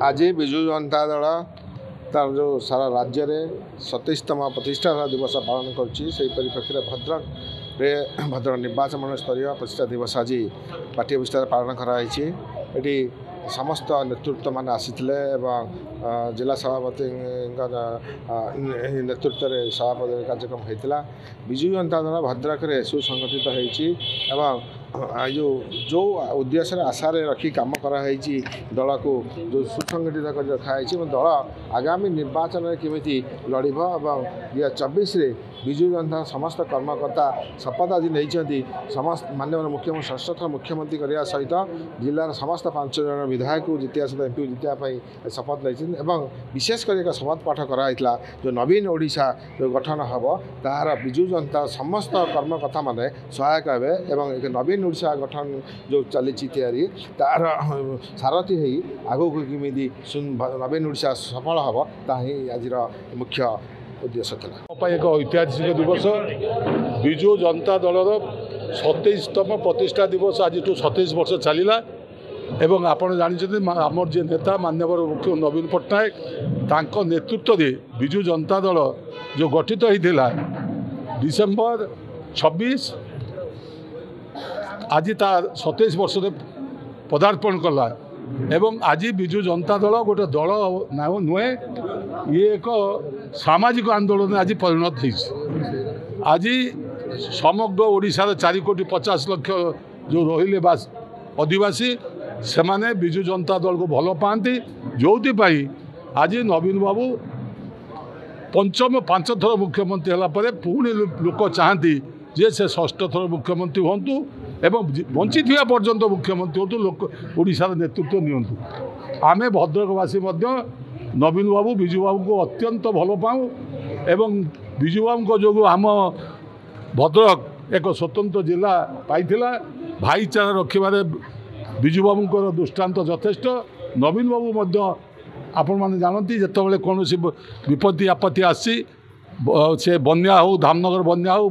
आज विजु जनता दल तार जो सारा राज्य में 27तम प्रतिष्ठा दिवस पालन कर परिप्रेक्षी भद्रक निर्वाचन मंडल स्तरीय प्रतिष्ठा दिवस आज पार्टी विस्तार पालन कराई। समस्त नेतृत्व मान आसीथिले एवं जिला सभापति नेतृत्व में सभापति कार्यक्रम होता। विजु जनता दल भद्रक में सुसंगठित होती जो उद्देश्य आशार रखी कम कराई दल को जो सुसंगठित कर रखाई दल आगामी निर्वाचन में केमी लड़ब और 2024 विजु जनता समस्त कर्मकर्ता शपथ आज नहीं समस्त माननीय मुख्यमंत्री षष्ठ मुख्यमंत्री करने सहित जिलार समस्त 5 जन विधायक जितिया सहित एमपी जितिया शपथ नहीं विशेषकर एक शपथ पाठ कराइला जो नवीन ओडिशा जो गठन हम तार विजु जनता समस्त कर्मकर्ता माने सहायक हे एवं एक नवीन ओडिशा गठन जो चली तार सारथी हो आगू किमी नवीन ओडिशा सफल हम ताही आज मुख्य उद्देश्य था। एक ऐतिहासिक दिवस विजु जनता दलर 27तम प्रतिष्ठा दिवस आज 27 वर्ष चलला एवं आपण जानते आमर जे नेता माननीय मुख्य नवीन पट्टनायक तांको नेतृत्व में विजु जनता दल जो गठित होता डिसेम्बर 26 आज ता 27 वर्ष पदार्पण कला एवं आज विजु जनता दल गोटे दल नुहे ये एक सामाजिक आंदोलन आज परिणत हो। आज समग्र ओडिशार 4,50,00,000 जो रहिले बास आदिवासी से माने विजु जनता दल को भल पाती जो आज नवीन बाबू पंचम 5 थर मुख्यमंत्री है पुणी लोक चाहती जे से 6ठ थर मुख्यमंत्री हूँ एवं बंची पर्यंत मुख्यमंत्री हूँ लोक ओडिशार नेतृत्व नियंतु। आमे भद्रकवासी नवीन बाबू विजु बाबू को अत्यंत भल पाऊँ एवं विजु बाबू जो आम भद्रक एक स्वतंत्र जिला पाइथिला भाईचारा रखिबारे विजु बाबू दृष्टांत यथेष्ट। नवीन बाबू आपण मैंने जानती जिते कौन विपत्ति आपत्ति आसी से बन्या हो धामनगर बन्या हो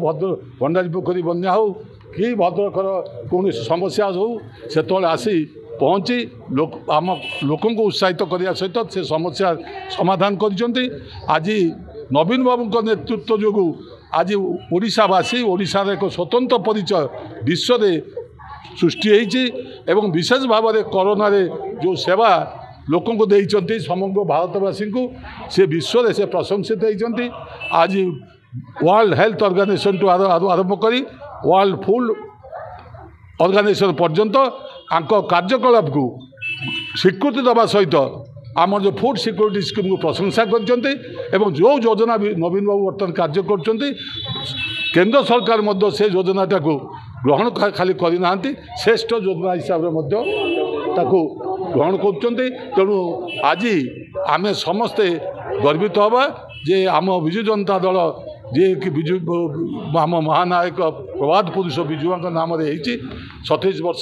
भंडारी पोखरी बन्या हो कि भद्रकर कौन समस्या हो से आसी पहुँची आम लोक उत्साहित करने सहित से समस्या समाधान कर। आज नवीन बाबू नेतृत्व जो आज ओडिशावासी ओडिशार एक स्वतंत्र परिचय विश्व में सृष्टि होती एवं विशेष भाव में कोरोना रे जो सेवा लोक को देइचंती समग्र भारतवासी को से विश्व में से प्रशंसित होती। आज वर्ल्ड हेल्थ ऑर्गेनाइजेशन टू आरंभ करी वर्ल्ड फूड ऑर्गेनाइजेशन पर्यंत आंक कार्यकलाप को स्वीकृति देवा सहित आम जो फूड सिक्योरिटी स्कीम को प्रशंसा कर जो योजना भी नवीन बाबू बर्तमान कार्य कर केंद्र सरकार से योजनाटा को ग्रहण खाली करना श्रेष्ठ योजना हिसाब से ग्रहण कर। तेणु आज आम समस्ते गर्वित हवा जे आम विजु जनता दल जे कि विजु आम महानायक प्रभात पुरुष विजुआ नाम 27 वर्ष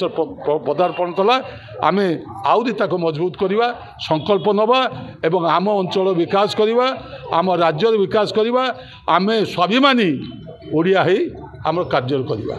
पदार्पण कला आम आहरी मजबूत करवा संकल्प नवा एवं आम अंचल विकास करवा आम राज्य विकास करवा आम स्वाभिमानी ओडिया आम कार्य करवा।